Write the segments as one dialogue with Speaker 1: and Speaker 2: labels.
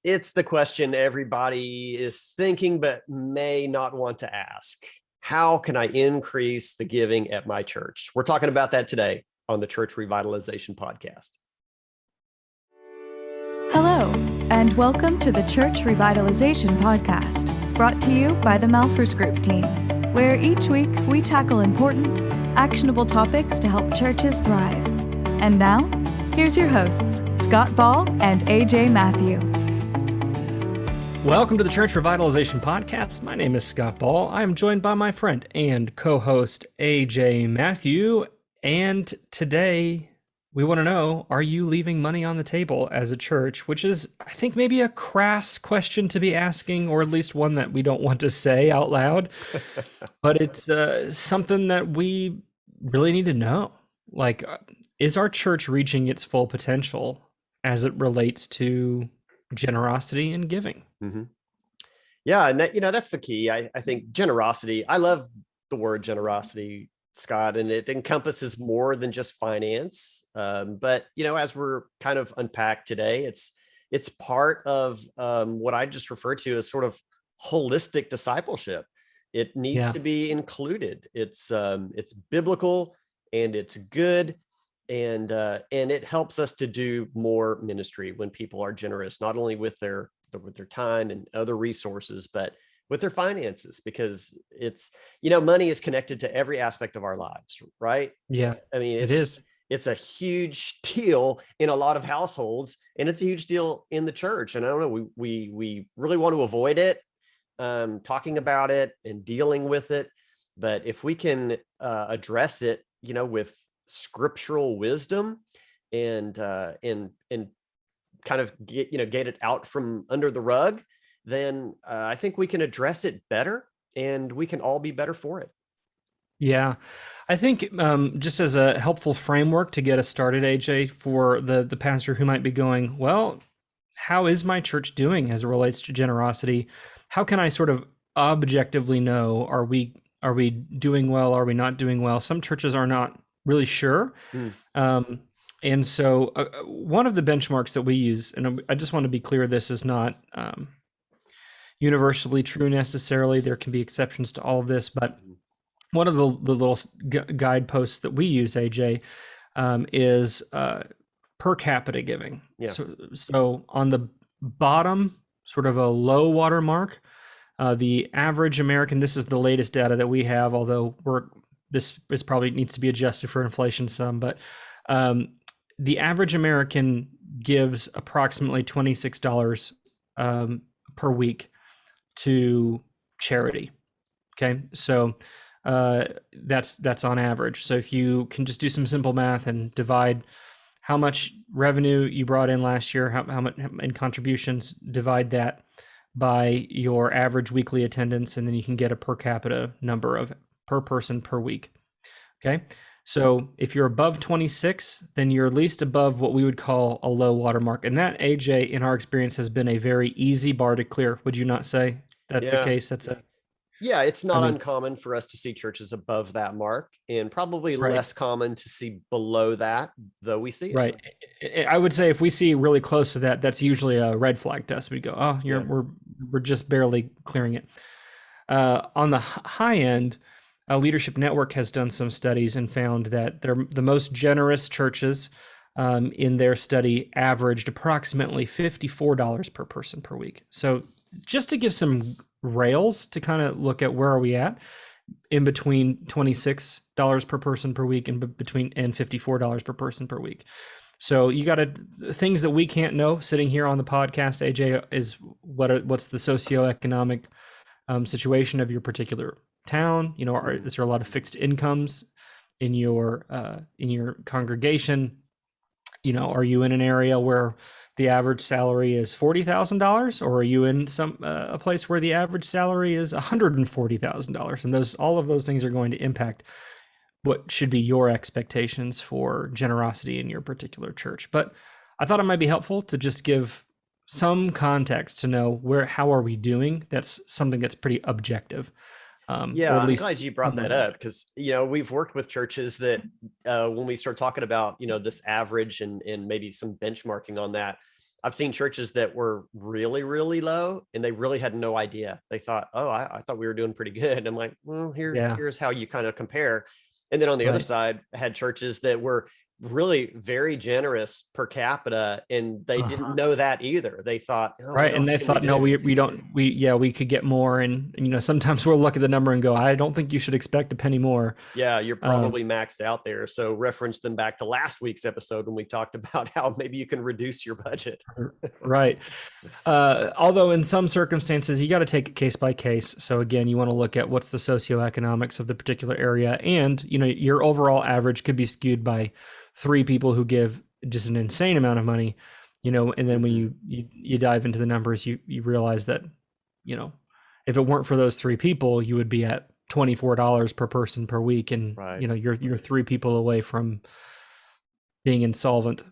Speaker 1: It's the question everybody is thinking, but may not want to ask. How can I increase the giving at my church? We're talking about that today on the Church Revitalization Podcast.
Speaker 2: Hello, and welcome to the Church Revitalization Podcast, brought to you by the Malfers Group team, where each week we tackle important, actionable topics to help churches thrive. And now, here's your hosts, Scott Ball and AJ Matthew.
Speaker 3: Welcome to the Church Revitalization Podcast. My name is Scott Ball. I am joined by my friend and co-host AJ Matthew. And today we want to know, are you leaving money on the table as a church? Which is, I think, maybe a crass question to be asking, or at least one that we don't want to say out loud. But it's something that we really need to know. Like, is our church reaching its full potential as it relates to generosity and giving?
Speaker 1: Mm-hmm. Yeah, and that's the key. I think generosity. I love the word generosity, Scott, and it encompasses more than just finance. But as we're kind of unpacked today, it's part of what I just referred to as sort of holistic discipleship. It needs to be included. It's biblical and it's good. And it helps us to do more ministry when people are generous, not only with their time and other resources, but with their finances, because it's, money is connected to every aspect of our lives, right?
Speaker 3: Yeah,
Speaker 1: I mean, it's a huge deal in a lot of households, and it's a huge deal in the church. And I don't know, we really want to avoid it, talking about it and dealing with it. But if we can address it, with scriptural wisdom and kind of get it out from under the rug, then I think we can address it better, and we can all be better for it.
Speaker 3: Yeah, I think just as a helpful framework to get us started, AJ, for the pastor who might be going, well, how is my church doing as it relates to generosity? How can I sort of objectively know, are we doing well? Are we not doing well? Some churches are not really sure. And so one of the benchmarks that we use, and I just want to be clear, this is not universally true necessarily. There can be exceptions to all of this, but one of the little guideposts that we use, AJ, is per capita giving. Yeah. So on the bottom, sort of a low water mark, the average American, this is the latest data that we have, although this probably needs to be adjusted for inflation some, but the average American gives approximately $26 per week to charity. Okay, so that's on average. So if you can just do some simple math and divide how much revenue you brought in last year, how much in contributions, divide that by your average weekly attendance, and then you can get a per capita number of per person per week. Okay, so if you're above 26, then you're at least above what we would call a low water mark. And that, AJ, in our experience, has been a very easy bar to clear. Would you not say that's the case?
Speaker 1: It's not uncommon for us to see churches above that mark, and probably less common to see below that, though we see it.
Speaker 3: Right. I would say if we see really close to that, that's usually a red flag to us. We go, oh, we're just barely clearing it. On the high end, Leadership Network has done some studies and found that the most generous churches in their study averaged approximately $54 per person per week. So just to give some rails to kind of look at where are we at in between $26 per person per week and $54 per person per week. So you got things that we can't know sitting here on the podcast, AJ, is what's the socioeconomic situation of your particular town. Is there a lot of fixed incomes in your congregation? Are you in an area where the average salary is $40,000, or are you in a place where the average salary is $140,000? And all of those things are going to impact what should be your expectations for generosity in your particular church. But I thought it might be helpful to just give some context to know how are we doing. That's something that's pretty objective.
Speaker 1: I'm glad you brought that up, because we've worked with churches that when we start talking about this average and maybe some benchmarking on that, I've seen churches that were really, really low and they really had no idea. They thought, oh, I thought we were doing pretty good. I'm like, well,
Speaker 3: Yeah.
Speaker 1: here's how you kind of compare. And then on the other
Speaker 3: Right.
Speaker 1: side, I had churches that were really very generous per capita, and they didn't know that either. They thought, oh, what
Speaker 3: Right. And
Speaker 1: else
Speaker 3: they
Speaker 1: can we
Speaker 3: thought, no,
Speaker 1: do?
Speaker 3: we don't, we could get more. And sometimes we'll look at the number and go, I don't think you should expect a penny more.
Speaker 1: Yeah, you're
Speaker 3: Um,
Speaker 1: probably maxed out there. So reference them back to last week's episode when we talked about how maybe you can reduce your budget.
Speaker 3: right. Although in some circumstances, you got to take it case by case. So again, you want to look at what's the socioeconomics of the particular area. And, your overall average could be skewed by 3 people who give just an insane amount of money, and then when you dive into the numbers, you realize that, if it weren't for those 3 people, you would be at $24 per person per week. And,
Speaker 1: Right.
Speaker 3: you're 3 people away from being insolvent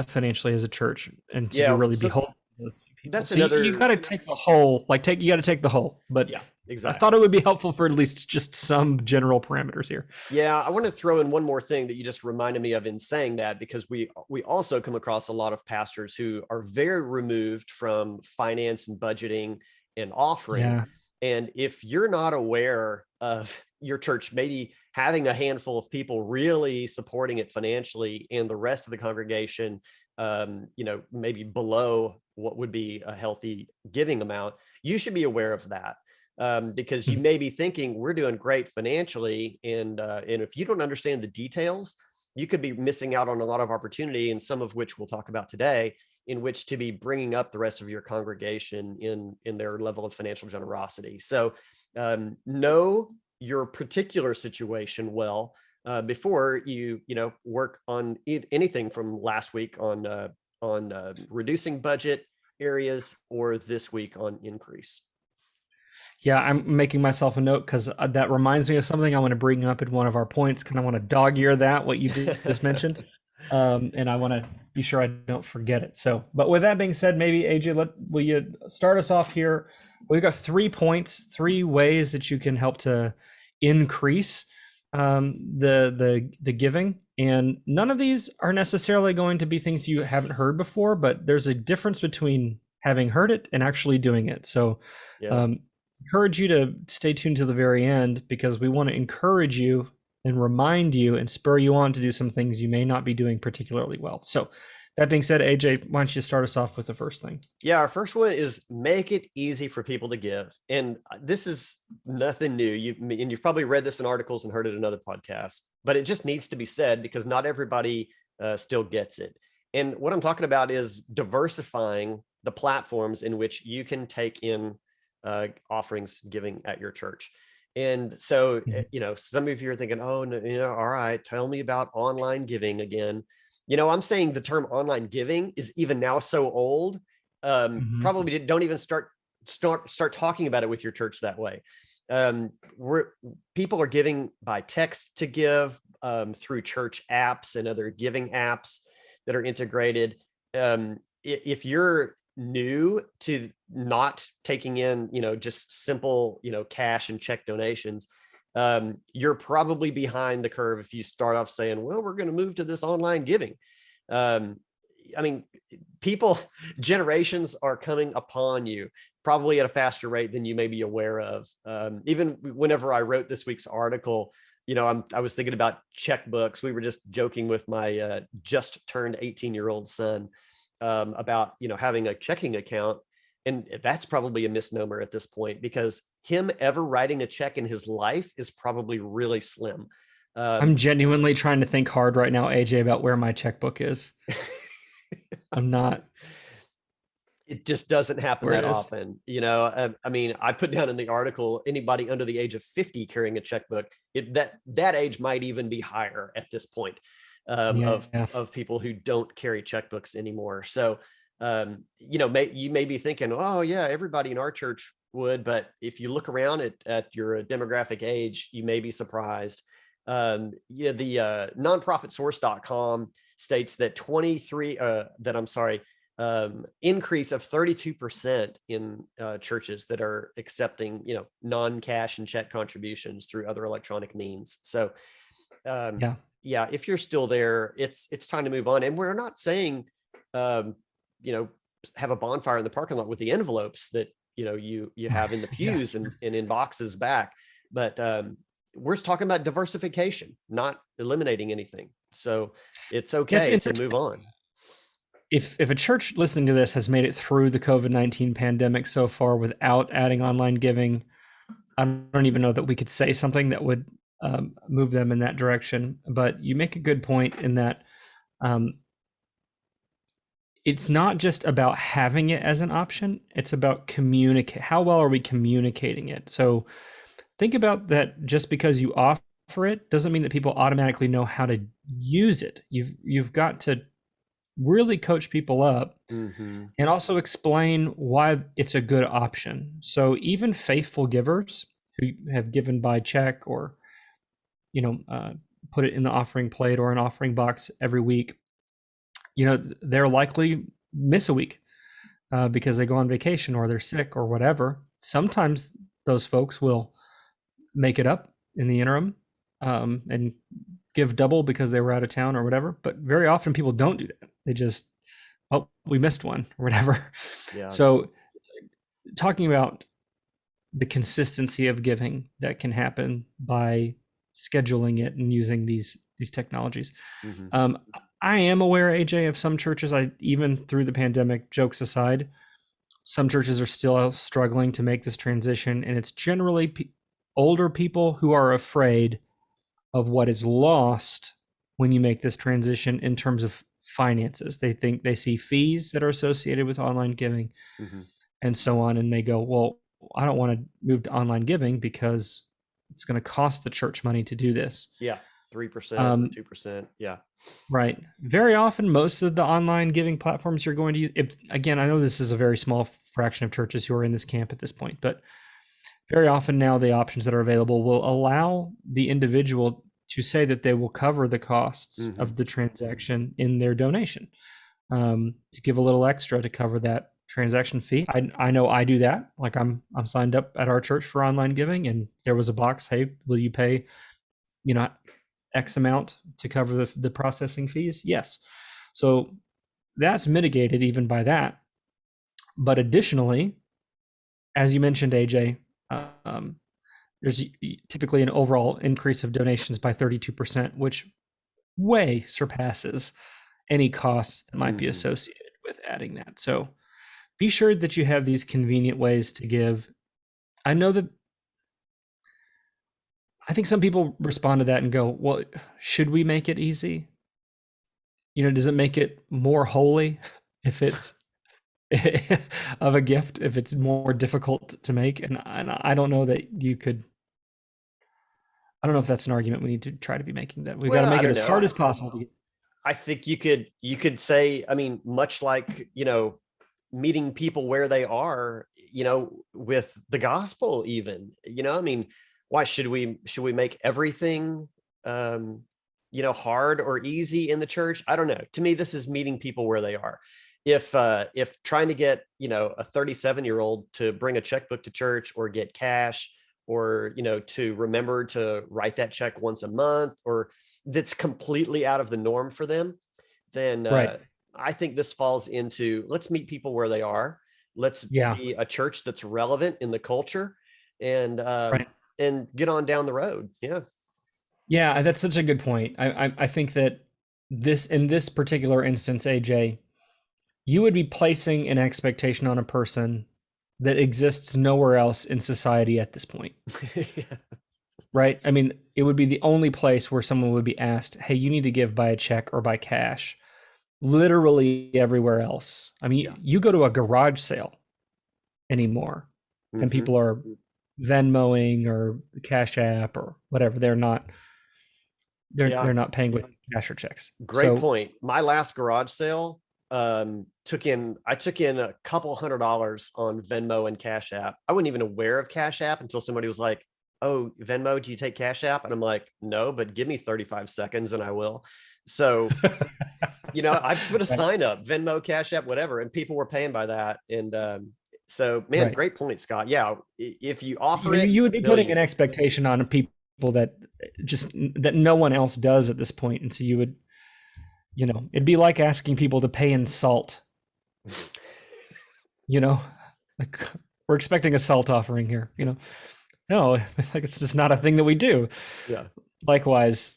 Speaker 3: financially as a church. And so
Speaker 1: Yeah,
Speaker 3: you're really
Speaker 1: so
Speaker 3: beholden to those people.
Speaker 1: that's
Speaker 3: So
Speaker 1: another.
Speaker 3: you got to take the whole, you got to take the whole, but
Speaker 1: Yeah,
Speaker 3: I
Speaker 1: exactly.
Speaker 3: thought it would be helpful for at least just some general parameters here.
Speaker 1: Yeah, I want to throw in one more thing that you just reminded me of in saying that, because we also come across a lot of pastors who are very removed from finance and budgeting and offering.
Speaker 3: Yeah.
Speaker 1: And if you're not aware of your church maybe having a handful of people really supporting it financially and the rest of the congregation, maybe below what would be a healthy giving amount, you should be aware of that. Because you may be thinking we're doing great financially, and if you don't understand the details, you could be missing out on a lot of opportunity, and some of which we'll talk about today, in which to be bringing up the rest of your congregation in their level of financial generosity. So know your particular situation well before you work on anything from last week on reducing budget areas, or this week on increase.
Speaker 3: Yeah, I'm making myself a note because that reminds me of something I want to bring up in one of our points. Kind of want to dog ear that, what you just mentioned. And I want to be sure I don't forget it. So, but with that being said, maybe AJ, will you start us off here? We've got 3 points, 3 ways that you can help to increase the giving. And none of these are necessarily going to be things you haven't heard before, but there's a difference between having heard it and actually doing it. So,
Speaker 1: Yeah.
Speaker 3: Encourage you to stay tuned to the very end, because we want to encourage you and remind you and spur you on to do some things you may not be doing particularly well. So that being said, AJ, why don't you start us off with the first thing?
Speaker 1: Yeah, our first one is make it easy for people to give. And this is nothing new. You've probably read this in articles and heard it in other podcasts, but it just needs to be said because not everybody still gets it. And what I'm talking about is diversifying the platforms in which you can take in offerings giving at your church. And so, some of you are thinking, oh, no, all right, tell me about online giving again. I'm saying the term online giving is even now so old. Probably don't even start talking about it with your church that way. People are giving by text to give through church apps and other giving apps that are integrated. If you're new to not taking in, just simple, cash and check donations, you're probably behind the curve if you start off saying, well, we're going to move to this online giving. Generations are coming upon you probably at a faster rate than you may be aware of. Even whenever I wrote this week's article, I was thinking about checkbooks. We were just joking with my just turned 18-year-old son about having a checking account, and that's probably a misnomer at this point, because him ever writing a check in his life is probably really slim.
Speaker 3: I'm genuinely trying to think hard right now, AJ, about where my checkbook is. I'm not.
Speaker 1: It just doesn't happen
Speaker 3: Where
Speaker 1: that
Speaker 3: it is.
Speaker 1: often. I put down in the article, anybody under the age of 50 carrying a checkbook, that age might even be higher at this point. Of people who don't carry checkbooks anymore. So, you may be thinking, oh yeah, everybody in our church would, but if you look around at your demographic age, you may be surprised. The nonprofitsource.com states that increase of 32% in churches that are accepting, non-cash and check contributions through other electronic means. So, if you're still there, it's time to move on. And we're not saying, have a bonfire in the parking lot with the envelopes that, you have in the pews and in boxes back. But we're talking about diversification, not eliminating anything. So it's okay to move on.
Speaker 3: If a church listening to this has made it through the COVID-19 pandemic so far without adding online giving, I don't even know that we could say something that would move them in that direction. But you make a good point in that it's not just about having it as an option. It's about communicate. How well are we communicating it? So think about that. Just because you offer it doesn't mean that people automatically know how to use it. You've got to really coach people up and also explain why it's a good option. So even faithful givers who have given by check or, put it in the offering plate or an offering box every week, they're likely miss a week because they go on vacation or they're sick or whatever. Sometimes those folks will make it up in the interim and give double because they were out of town or whatever. But very often people don't do that. They just, we missed one or whatever. Yeah. So talking about the consistency of giving that can happen by scheduling it and using these technologies. I am aware, AJ, of some churches, even through the pandemic, jokes aside, some churches are still struggling to make this transition. And it's generally older people who are afraid of what is lost when you make this transition in terms of finances. They think they see fees that are associated with online giving and so on. And they go, well, I don't want to move to online giving because it's going to cost the church money to do this.
Speaker 1: Yeah. 3%, 2%. Yeah.
Speaker 3: Right. Very often, most of the online giving platforms you're going to use, again, I know this is a very small fraction of churches who are in this camp at this point, but very often now the options that are available will allow the individual to say that they will cover the costs of the transaction in their donation, to give a little extra to cover that transaction fee. I know I do that. Like I'm signed up at our church for online giving, and there was a box, hey, will you pay, X amount to cover the processing fees? Yes. So that's mitigated even by that. But additionally, as you mentioned, AJ, there's typically an overall increase of donations by 32%, which way surpasses any costs that might be associated with adding that. So be sure that you have these convenient ways to give. I know that I think some people respond to that and go, well, should we make it easy? Does it make it more holy if it's of a gift, if it's more difficult to make? And I don't know that you could, I don't know if that's an argument we need to try to be making, that we've got to make it as hard as possible to get.
Speaker 1: I think you could say, much like, meeting people where they are, with the gospel even, why should we make everything, hard or easy in the church? I don't know. To me, this is meeting people where they are. If trying to get, a 37-year-old to bring a checkbook to church or get cash or, to remember to write that check once a month, or that's completely out of the norm for them, then I think this falls into, let's meet people where they are. Let's be a church that's relevant in the culture and get on down the road. Yeah.
Speaker 3: Yeah, that's such a good point. I think that in this particular instance, AJ, you would be placing an expectation on a person that exists nowhere else in society at this point. Right? It would be the only place where someone would be asked, hey, you need to give by a check or by cash. Literally everywhere else. You go to a garage sale anymore and people are Venmoing or Cash App or whatever. They're not paying with cash or checks.
Speaker 1: Great point. My last garage sale, I took in a couple $100 on Venmo and Cash App. I wasn't even aware of Cash App until somebody was like, oh, Venmo, do you take Cash App? And I'm like, no, but give me 35 seconds and I will. So, I put a sign up, Venmo, Cash App, whatever, and people were paying by that. And so, man, great point, Scott. Yeah, if you offer it,
Speaker 3: you would be putting an expectation on people that no one else does at this point. And so you would, it'd be like asking people to pay in salt. you know, like we're expecting a salt offering here, you know. No, like it's just not a thing that we do.
Speaker 1: Yeah.
Speaker 3: Likewise,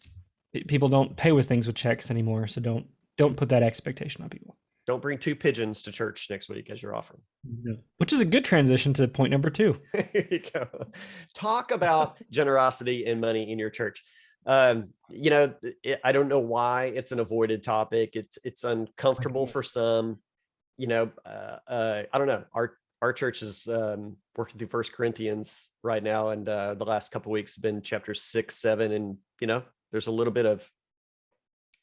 Speaker 3: people don't pay with things with checks anymore, so don't put that expectation on people.
Speaker 1: Don't bring 2 pigeons to church next week as your offering.
Speaker 3: No. Which is a good transition to point number 2.
Speaker 1: Here you go. Talk about generosity and money in your church. You know, I don't know why it's an avoided topic. It's uncomfortable for some. You know, I don't know. Our church is working through 1 Corinthians right now, and the last couple of weeks have been chapters 6, 7, and you know, there's a little bit of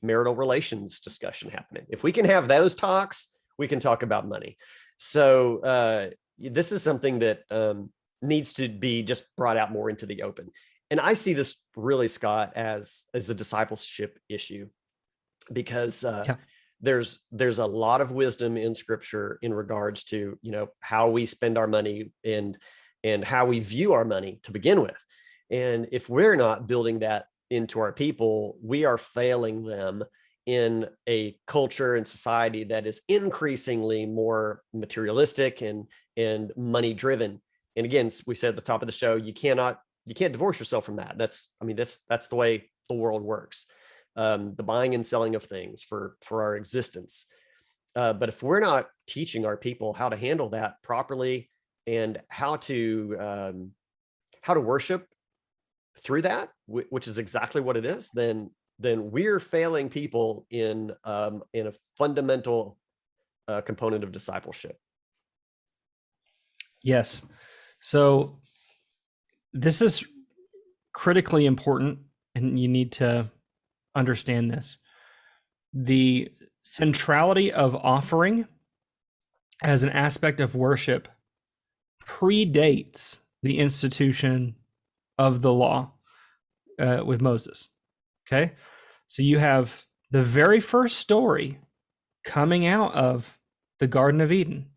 Speaker 1: marital relations discussion happening. If we can have those talks, we can talk about money. So this is something that needs to be just brought out more into the open. And I see this really, Scott, as a discipleship issue, because there's a lot of wisdom in Scripture in regards to, you know, how we spend our money and how we view our money to begin with. And if we're not building that into our people, we are failing them in a culture and society that is increasingly more materialistic and money driven. And again, we said at the top of the show, you can't divorce yourself from that. That's the way the world works. The buying and selling of things for our existence. But if we're not teaching our people how to handle that properly and how to worship through that, which is exactly what it is, then we're failing people in a fundamental component of discipleship.
Speaker 3: Yes. So this is critically important, and you need to understand this. The centrality of offering as an aspect of worship predates the institution of the law with Moses. Okay, so you have the very first story coming out of the Garden of Eden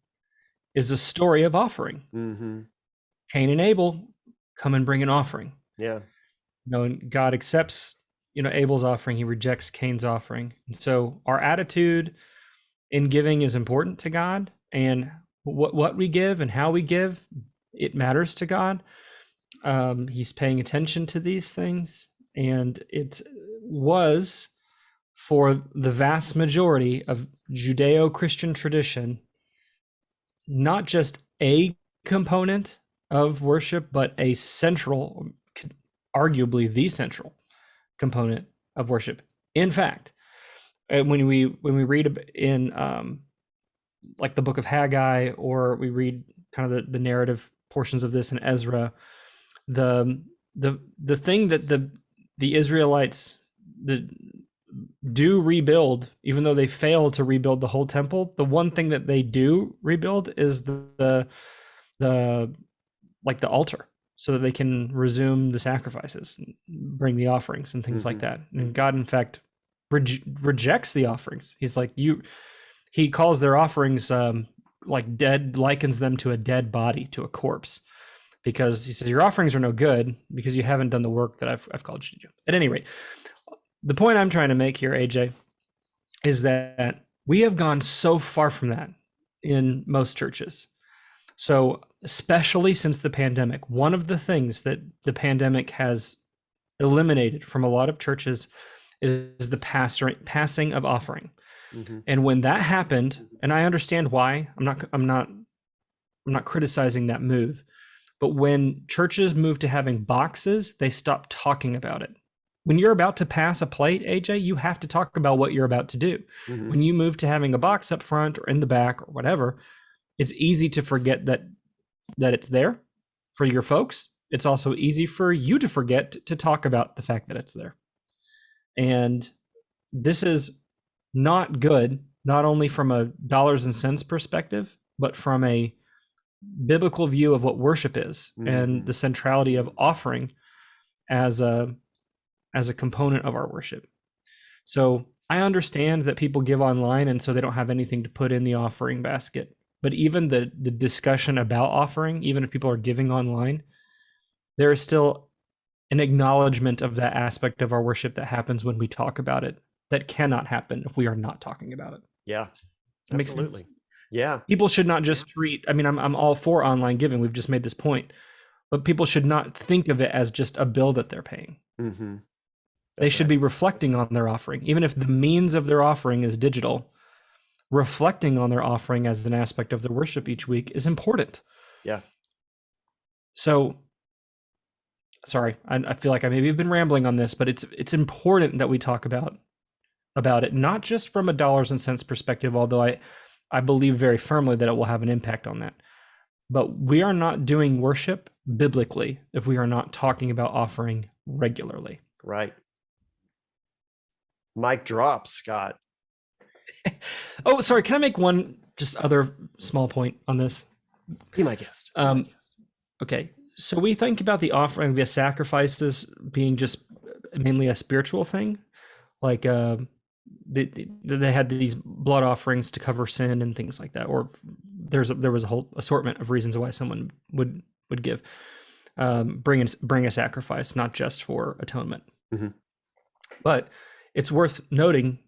Speaker 3: is a story of offering.
Speaker 1: Mm-hmm.
Speaker 3: Cain and Abel come and bring an offering.
Speaker 1: Yeah.
Speaker 3: You know, and God accepts, you know, Abel's offering. He rejects Cain's offering. And so our attitude in giving is important to God, and what we give and how we give, it matters to God. He's paying attention to these things, and it was for the vast majority of Judeo-Christian tradition, not just a component of worship, but a central, arguably the central component of worship. In fact, when we read in like the book of Haggai, or we read kind of the narrative portions of this in Ezra, the thing that the Israelites do rebuild, even though they fail to rebuild the whole temple, the one thing that they do rebuild is the altar, so that they can resume the sacrifices, and bring the offerings and things like that. And God, in fact, rejects the offerings. He's like, he calls their offerings like dead, likens them to a dead body, to a corpse, because he says your offerings are no good because you haven't done the work that I've called you to do. At any rate, the point I'm trying to make here, AJ, is that we have gone so far from that in most churches. So especially since the pandemic, one of the things that the pandemic has eliminated from a lot of churches is the passing of offering. Mm-hmm. And when that happened, and I understand why, I'm not criticizing that move, but when churches moved to having boxes, they stopped talking about it. When you're about to pass a plate, AJ, you have to talk about what you're about to do. Mm-hmm. When you move to having a box up front or in the back or whatever, it's easy to forget that it's there for your folks. It's also easy for you to forget to talk about the fact that it's there. And this is not good, not only from a dollars and cents perspective, but from a biblical view of what worship is, and the centrality of offering as a component of our worship. So I understand that people give online, and so they don't have anything to put in the offering basket. But even the discussion about offering, even if people are giving online, there is still an acknowledgement of that aspect of our worship that happens when we talk about it, that cannot happen if we are not talking about it.
Speaker 1: Yeah,
Speaker 3: Does that make
Speaker 1: absolutely.
Speaker 3: sense?
Speaker 1: Yeah.
Speaker 3: People should not just treat, I mean, I'm all for online giving. We've just made this point, but people should not think of it as just a bill that they're paying.
Speaker 1: Mm-hmm.
Speaker 3: They should be reflecting on their offering, even if the means of their offering is digital. Reflecting on their offering as an aspect of their worship each week is important.
Speaker 1: Yeah.
Speaker 3: So, sorry, I feel like I maybe have been rambling on this, but it's important that we talk about it, not just from a dollars and cents perspective, although I believe very firmly that it will have an impact on that. But we are not doing worship biblically if we are not talking about offering regularly.
Speaker 1: Right. Mic drop, Scott.
Speaker 3: Oh, sorry. Can I make one just other small point on this?
Speaker 1: Be my guest.
Speaker 3: Okay. So we think about the offering, the sacrifices being just mainly a spiritual thing. Like they had these blood offerings to cover sin and things like that. Or there was a whole assortment of reasons why someone would give, bring a sacrifice, not just for atonement.
Speaker 1: Mm-hmm.
Speaker 3: But it's worth noting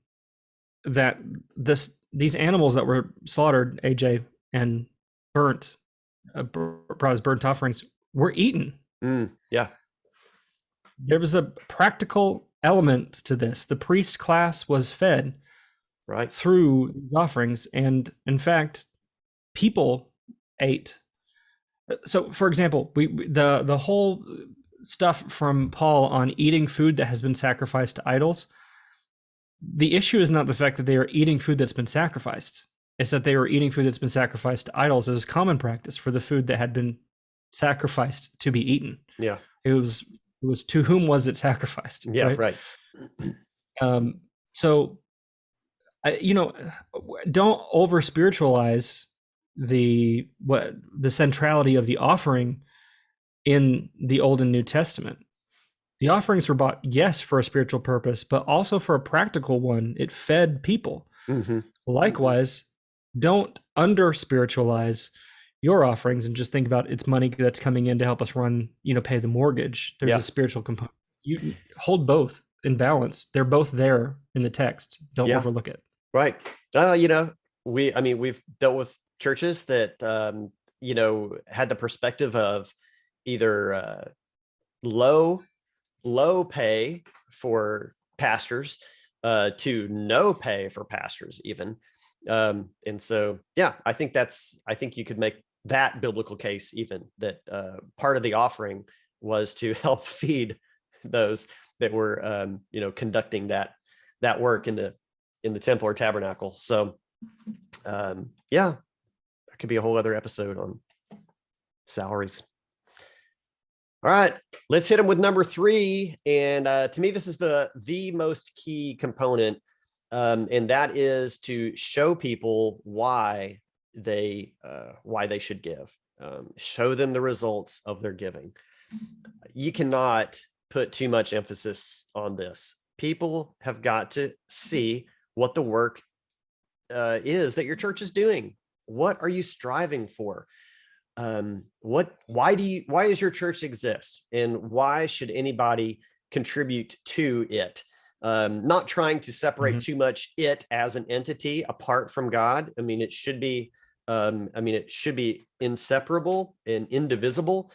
Speaker 3: that these animals that were slaughtered, AJ, and burnt, brought as burnt offerings, were eaten.
Speaker 1: Yeah.
Speaker 3: There was a practical element to this. The priest class was fed
Speaker 1: right
Speaker 3: through these offerings, and in fact, people ate. So, for example, the whole stuff from Paul on eating food that has been sacrificed to idols. The issue is not the fact that they are eating food that's been sacrificed. It's that they were eating food that's been sacrificed to idols as common practice for the food that had been sacrificed to be eaten.
Speaker 1: Yeah.
Speaker 3: It was to whom was it sacrificed?
Speaker 1: Yeah, right.
Speaker 3: So, don't over spiritualize the centrality of the offering in the Old and New Testament. The offerings were bought, yes, for a spiritual purpose, but also for a practical one. It fed people.
Speaker 1: Mm-hmm.
Speaker 3: Likewise, don't under spiritualize your offerings and just think about it's money that's coming in to help us pay the mortgage. There's a spiritual component. You hold both in balance. They're both there in the text. Don't overlook it.
Speaker 1: Right. We've dealt with churches that, had the perspective of either low pay for pastors to no pay for pastors even. And so, I think you could make that biblical case even that part of the offering was to help feed those that were, conducting that work in the temple or tabernacle. So, that could be a whole other episode on salaries. All right, let's hit them with number 3. And to me, this is the most key component. And that is to show people why they should give. Show them the results of their giving. You cannot put too much emphasis on this. People have got to see what the work is that your church is doing. What are you striving for? Why does your church exist, and why should anybody contribute to it? Not trying to separate too much it as an entity apart from God. I mean, it should be inseparable and indivisible.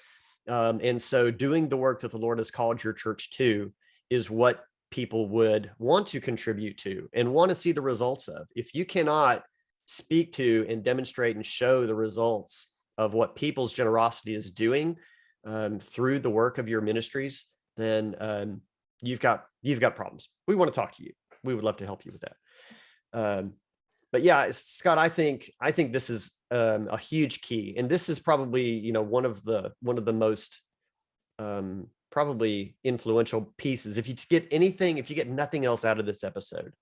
Speaker 1: And so doing the work that the Lord has called your church to is what people would want to contribute to and want to see the results of. If you cannot speak to and demonstrate and show the results of what people's generosity is doing through the work of your ministries, then you've got problems. We want to talk to you. We would love to help you with that. But yeah, Scott, I think this is a huge key, and this is probably one of the most probably influential pieces. If you get nothing else out of this episode,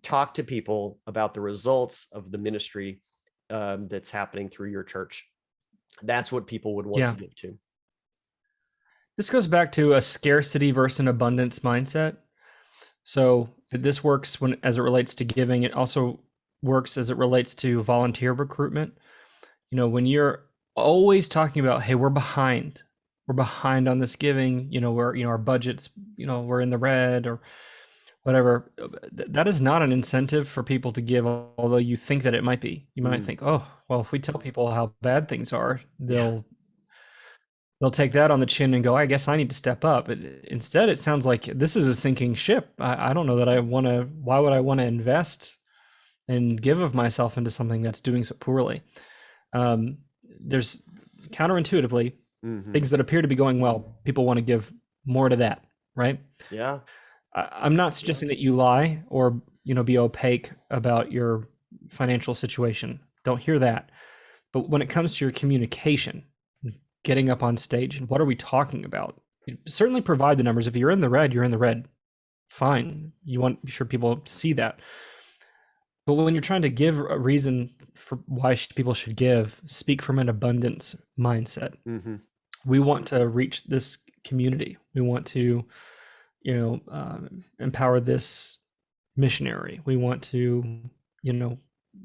Speaker 1: talk to people about the results of the ministry that's happening through your church. That's what people would want to give to.
Speaker 3: This goes back to a scarcity versus an abundance mindset. So this works as it relates to giving. It also works as it relates to volunteer recruitment. When you're always talking about, hey, we're behind on this giving, our budgets, we're in the red, or whatever. That is not an incentive for people to give, although you think that it might be. You might think, oh, well, if we tell people how bad things are,
Speaker 1: Yeah.
Speaker 3: they'll take that on the chin and go, I guess I need to step up. Instead, it sounds like this is a sinking ship. I don't know that I want to, why would I want to invest and give of myself into something that's doing so poorly? There's counterintuitively things that appear to be going well. People want to give more to that, right?
Speaker 1: Yeah.
Speaker 3: I'm not suggesting that you lie or, be opaque about your financial situation. Don't hear that. But when it comes to your communication, getting up on stage, and what are we talking about? Certainly provide the numbers. If you're in the red, you're in the red. Fine. You want to be sure people see that. But when you're trying to give a reason for why people should give, speak from an abundance mindset. We want to reach this community. We want to, empower this missionary. We want to,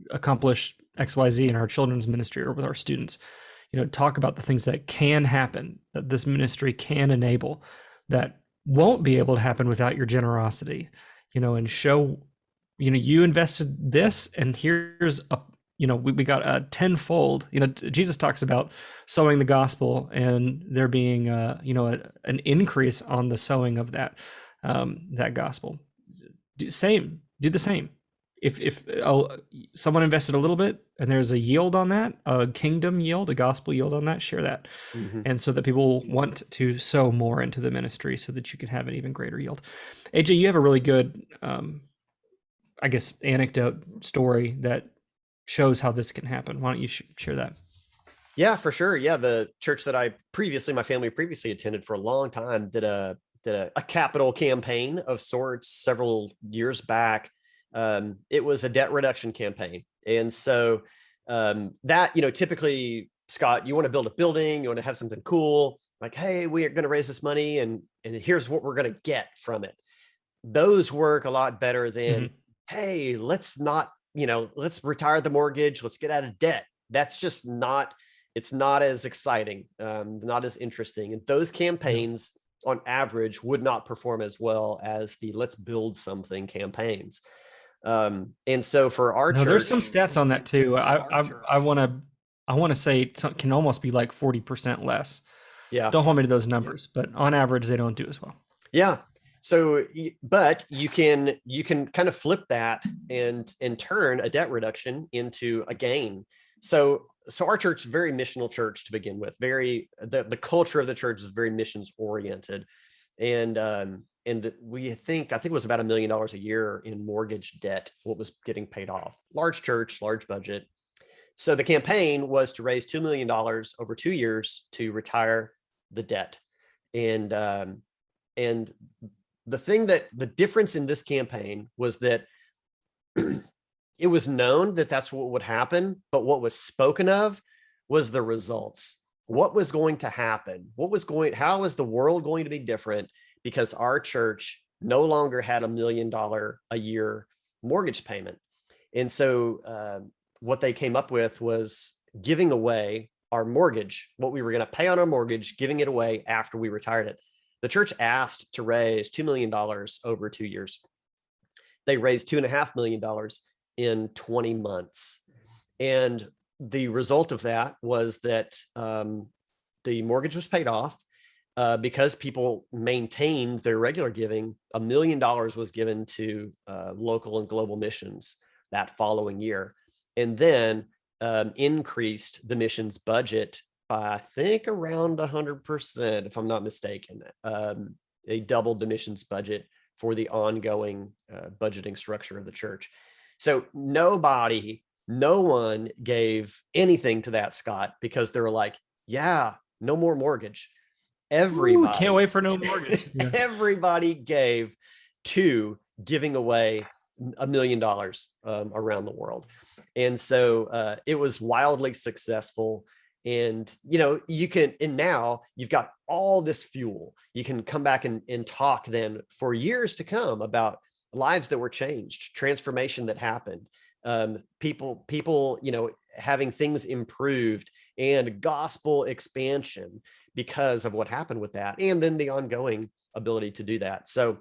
Speaker 3: accomplish XYZ in our children's ministry or with our students. Talk about the things that can happen, that this ministry can enable, that won't be able to happen without your generosity, and show, you invested this, and here's a, we got a tenfold. Jesus talks about sowing the gospel and there being, an increase on the sowing of that gospel. Do the same. If someone invested a little bit and there's a yield on that, a kingdom yield, a gospel yield on that, share that. And so that people want to sow more into the ministry so that you can have an even greater yield. AJ, you have a really good, anecdote story that shows how this can happen. Why don't you share that?
Speaker 1: Yeah, for sure. Yeah. The church that my family previously attended for a long time did a capital campaign of sorts several years back. It was a debt reduction campaign. And so that, typically, Scott, you want to build a building, you want to have something cool, like, hey, we are going to raise this money and here's what we're going to get from it. Those work a lot better than, hey, let's retire the mortgage, let's get out of debt. That's just it's not as exciting, not as interesting. And those campaigns on average would not perform as well as the let's build something campaigns. And so for our church,
Speaker 3: there's some stats on that too. I want to say it can almost be like 40% less.
Speaker 1: Yeah.
Speaker 3: Don't hold me to those numbers, but on average, they don't do as well.
Speaker 1: Yeah. So, but you can kind of flip that and turn a debt reduction into a gain. So our church is a very missional church to begin with. The culture of the church is very missions oriented. And I think it was about $1 million a year in mortgage debt, what was getting paid off. Large church, large budget. So the campaign was to raise $2 million over 2 years to retire the debt. And the difference in this campaign was that it was known that that's what would happen, but what was spoken of was the results. What was going to happen? How was the world going to be different? Because our church no longer had $1 million a year mortgage payment. And so what they came up with was giving away our mortgage, what we were going to pay on our mortgage, giving it away after we retired it. The church asked to raise $2 million over 2 years. They raised $2.5 million in 20 months. And the result of that was that the mortgage was paid off. Because people maintained their regular giving, $1 million was given to local and global missions that following year, and then increased the missions budget by, I think, around 100%, if I'm not mistaken. They doubled the missions budget for the ongoing budgeting structure of the church. So no one gave anything to that, Scott, because they were like, yeah, no more mortgage. Everybody
Speaker 3: can't wait for no mortgage.
Speaker 1: Yeah. Everybody gave to giving away $1 million around the world. And so it was wildly successful. And, now you've got all this fuel. You can come back and talk then for years to come about lives that were changed, transformation that happened, people, having things improved, and gospel expansion because of what happened with that, and then the ongoing ability to do that. So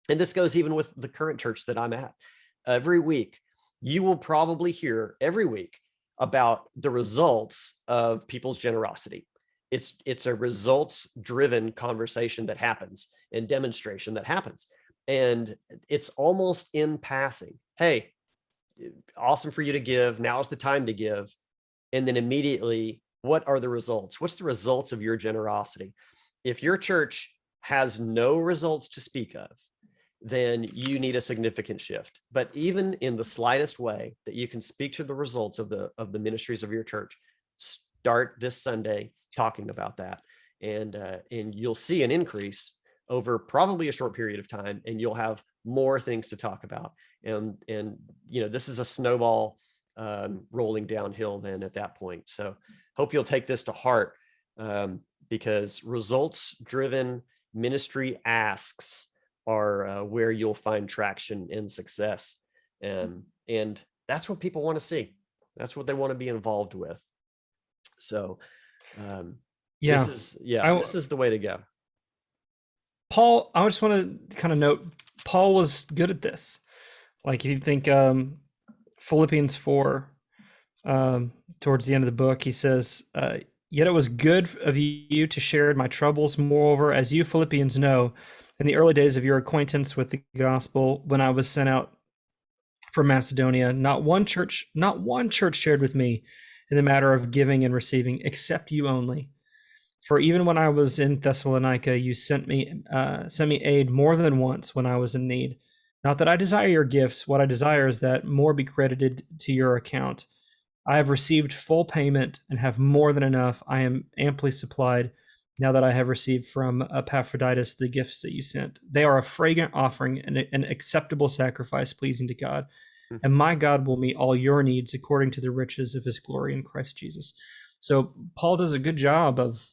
Speaker 1: And this goes even with the current church that I'm at. Every week, you will probably hear every week about the results of people's generosity. It's a results driven conversation that happens and demonstration that happens. And it's almost in passing. Hey, awesome for you to give. Now's the time to give. And then immediately, what are the results? What's the results of your generosity? If your church has no results to speak of, then you need a significant shift. But even in the slightest way that you can speak to the results of the ministries of your church, start this Sunday talking about that, and you'll see an increase over probably a short period of time, and you'll have more things to talk about. And this is a snowball rolling downhill then at that point. So hope you'll take this to heart, because results driven ministry asks are where you'll find traction and success. And that's what people want to see. That's what they want to be involved with. So this is the way to go.
Speaker 3: Paul, I just want to kind of note, Paul was good at this. Like, if you think Philippians 4, towards the end of the book, he says, yet it was good of you to share in my troubles. Moreover, as you Philippians know, in the early days of your acquaintance with the gospel, when I was sent out from Macedonia, not one church shared with me in the matter of giving and receiving, except you only. For even when I was in Thessalonica, you sent me aid more than once when I was in need. Not that I desire your gifts. What I desire is that more be credited to your account. I have received full payment and have more than enough. I am amply supplied now that I have received from Epaphroditus the gifts that you sent. They are a fragrant offering and an acceptable sacrifice pleasing to God. And my God will meet all your needs according to the riches of his glory in Christ Jesus. So Paul does a good job of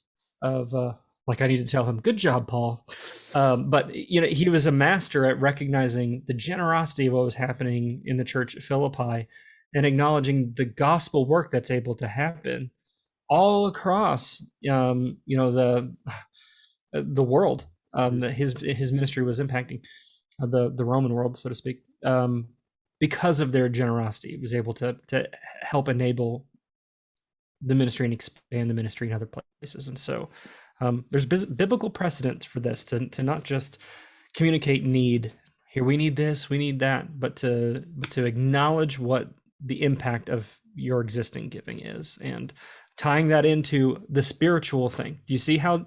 Speaker 3: like, I need to tell him, good job, Paul. But he was a master at recognizing the generosity of what was happening in the church at Philippi and acknowledging the gospel work that's able to happen all across, the world that his ministry was impacting, the Roman world, so to speak, because of their generosity. It was able to help enable the ministry and expand the ministry in other places. And so there's biblical precedent for this, to not just communicate need. Here, we need this, we need that, but to acknowledge what the impact of your existing giving is, and tying that into the spiritual thing. Do you see how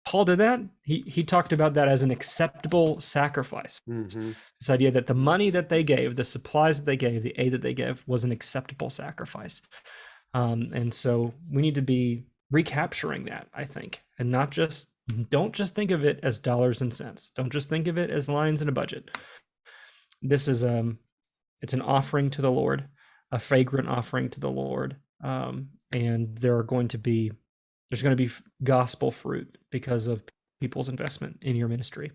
Speaker 3: Paul did that? He talked about that as an acceptable sacrifice. Mm-hmm. This idea that the money that they gave, the supplies that they gave, the aid that they gave was an acceptable sacrifice. And so we need to be recapturing that, I think, and don't just think of it as dollars and cents. Don't just think of it as lines in a budget. This is it's an offering to the Lord, a fragrant offering to the Lord. And there's going to be gospel fruit because of people's investment in your ministry.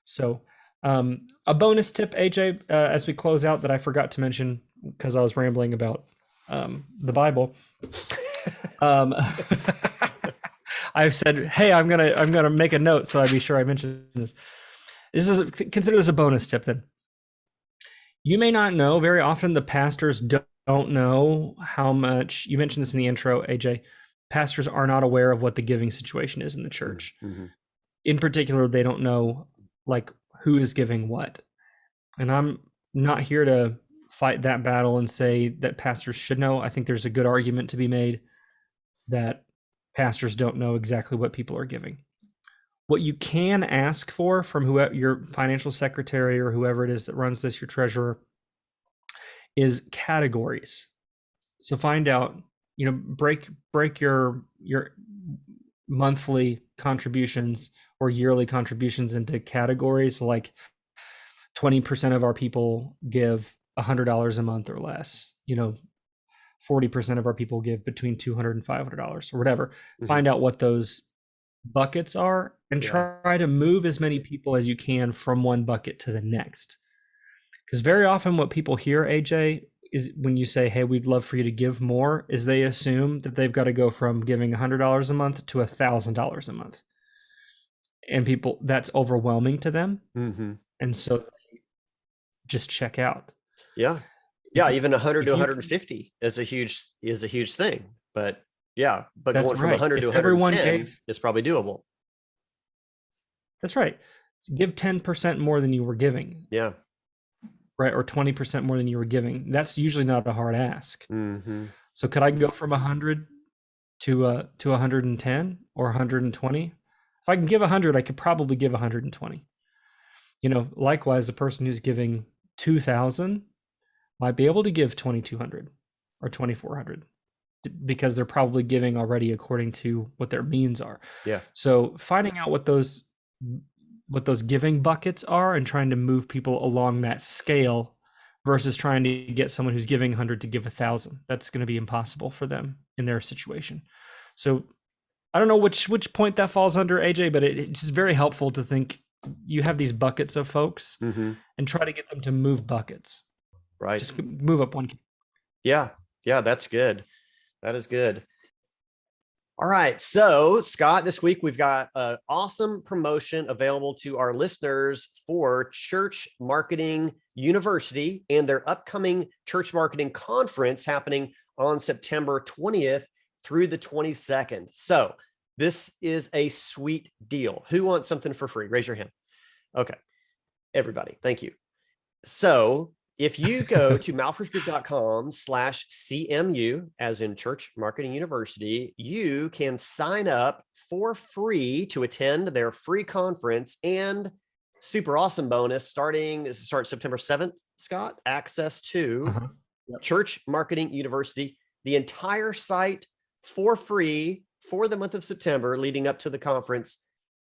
Speaker 3: So a bonus tip, AJ, as we close out, that I forgot to mention because I was rambling about the Bible. I've said, hey, I'm gonna make a note so I'd be sure I mention this. Consider this a bonus tip then. You may not know, very often the pastors don't know how much, you mentioned this in the intro, AJ, pastors are not aware of what the giving situation is in the church. Mm-hmm. In particular, they don't know like who is giving what. And I'm not here to fight that battle and say that pastors should know. I think there's a good argument to be made that pastors don't know exactly what people are giving. What you can ask for from whoever, your financial secretary or whoever it is that runs this, your treasurer, is categories. So find out, break your monthly contributions or yearly contributions into categories. Like 20% of our people give $100 a month or less. 40% of our people give between $200 and $500 or whatever. Mm-hmm. Find out what those buckets are and try to move as many people as you can from one bucket to the next. Because very often what people hear, AJ, is when you say, hey, we'd love for you to give more, is they assume that they've got to go from giving $100 a month to $1,000 a month. and people, that's overwhelming to them.
Speaker 1: Mm-hmm.
Speaker 3: And so they just check out.
Speaker 1: Yeah. Yeah. Even 100 to 150 is a huge thing, but going from 100 to 110 is probably doable.
Speaker 3: That's right. So give 10% more than you were giving.
Speaker 1: Yeah.
Speaker 3: Right. Or 20% more than you were giving. That's usually not a hard ask.
Speaker 1: Mm-hmm.
Speaker 3: So could I go from 100 to 110 or 120? If I can give 100, I could probably give 120. Likewise, the person who's giving 2,000 might be able to give 2,200 or 2,400 because they're probably giving already according to what their means are.
Speaker 1: Yeah.
Speaker 3: So finding out what those giving buckets are and trying to move people along that scale versus trying to get someone who's giving 100 to give 1,000. That's going to be impossible for them in their situation. So I don't know which point that falls under, AJ, but it's just very helpful to think you have these buckets of folks and try to get them to move buckets.
Speaker 1: Right.
Speaker 3: Just move up one.
Speaker 1: Yeah. Yeah. That's good. That is good. All right. So, Scott, this week we've got an awesome promotion available to our listeners for Church Marketing University and their upcoming Church Marketing Conference happening on September 20th through the 22nd. So, this is a sweet deal. Who wants something for free? Raise your hand. Okay. Everybody. Thank you. So, if you go to malforsgroup.com/CMU, as in Church Marketing University, you can sign up for free to attend their free conference and super awesome bonus starts September 7th, Scott, access to Church Marketing University, the entire site for free for the month of September leading up to the conference.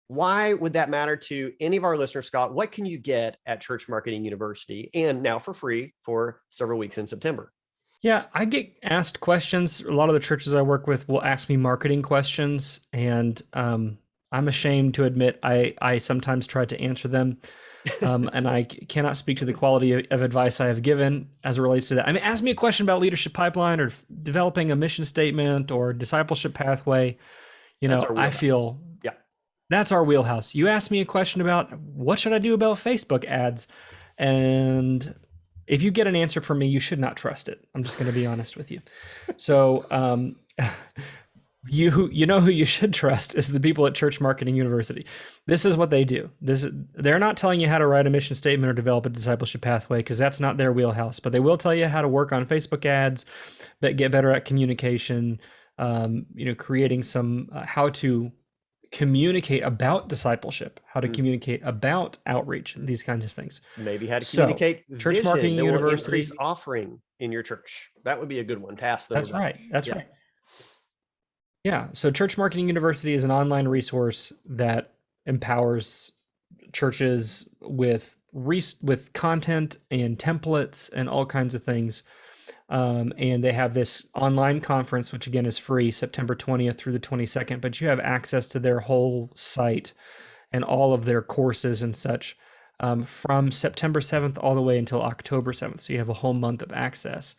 Speaker 1: Why would that matter to any of our listeners, Scott? What can you get at Church Marketing University and now for free for several weeks in September?
Speaker 3: Yeah, I get asked questions. A lot of the churches I work with will ask me marketing questions, and I'm ashamed to admit I sometimes try to answer them, and I cannot speak to the quality of advice I have given as it relates to that. I mean, ask me a question about leadership pipeline or developing a mission statement or discipleship pathway. I feel that's our wheelhouse. You ask me a question about what should I do about Facebook ads, and if you get an answer from me, you should not trust it. I'm just going to be honest with you. So, you know who you should trust is the people at Church Marketing University. This is what they do. They're not telling you how to write a mission statement or develop a discipleship pathway because that's not their wheelhouse. But they will tell you how to work on Facebook ads, that get better at communication. Creating some how to communicate about discipleship, how to communicate about outreach, these kinds of things.
Speaker 1: Maybe how to communicate
Speaker 3: Church Marketing University
Speaker 1: increase offering in your church. That would be a good one. Pass those.
Speaker 3: That's right. Right. Yeah. So Church Marketing University is an online resource that empowers churches with content and templates and all kinds of things. And they have this online conference, which again is free, September 20th through the 22nd, but you have access to their whole site and all of their courses and such from September 7th all the way until October 7th. So you have a whole month of access.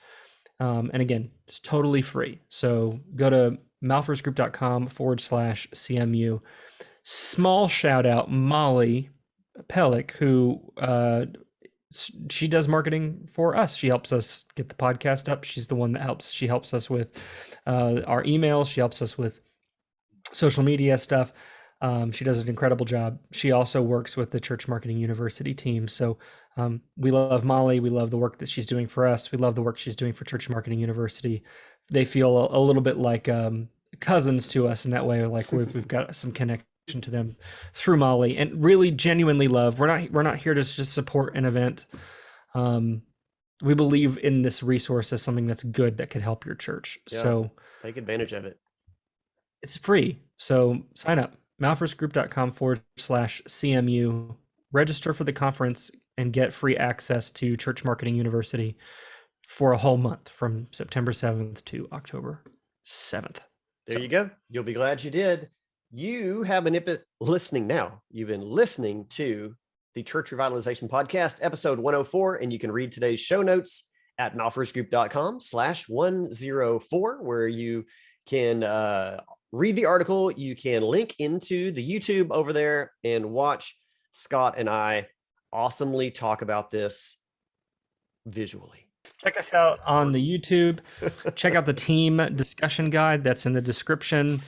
Speaker 3: And again, it's totally free. So go to malforsgroup.com/CMU. Small shout out, Molly Pellick, who she does marketing for us. She helps us get the podcast up. She's the one that she helps us with our emails. She helps us with social media stuff. She does an incredible job. She also works with the Church Marketing University team. So we love Molly. We love the work that she's doing for us. We love the work she's doing for Church Marketing University. They feel a little bit like cousins to us in that way. Like we've got some connection to them through Molly, and really genuinely love. We're not here to just support an event. We believe in this resource as something that's good that could help your church. Yeah, so
Speaker 1: take advantage of it.
Speaker 3: It's free. So sign up, malforsgroup.com/CMU, register for the conference and get free access to Church Marketing University for a whole month from September 7th to October 7th.
Speaker 1: There you go. You'll be glad you did. You have been listening now. You've been listening to the Church Revitalization Podcast, episode 104, and you can read today's show notes at malforsgroup.com/104, where you can read the article. You can link into the YouTube over there and watch Scott and I awesomely talk about this visually.
Speaker 3: Check us out on the YouTube. Check out the team discussion guide that's in the description.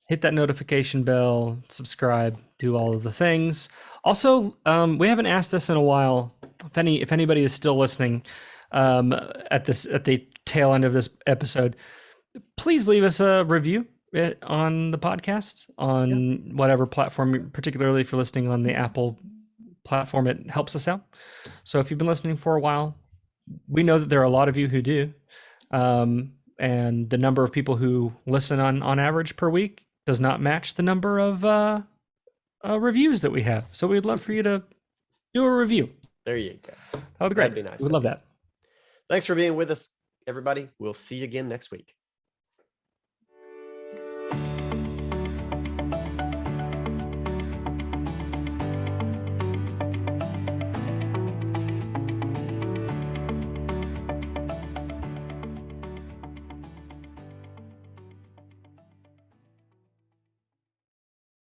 Speaker 3: Hit that notification bell, subscribe, do all of the things. Also, we haven't asked this in a while. If anybody is still listening at the tail end of this episode, please leave us a review on the podcast on whatever platform, particularly if you're listening on the Apple platform. It helps us out. So if you've been listening for a while, we know that there are a lot of you who do. And the number of people who listen on average per week does not match the number of reviews that we have. So we'd love for you to do a review.
Speaker 1: There you go.
Speaker 3: That would be great.
Speaker 1: That'd be nice.
Speaker 3: We'd love that.
Speaker 1: Thanks for being with us, everybody. We'll see you again next week.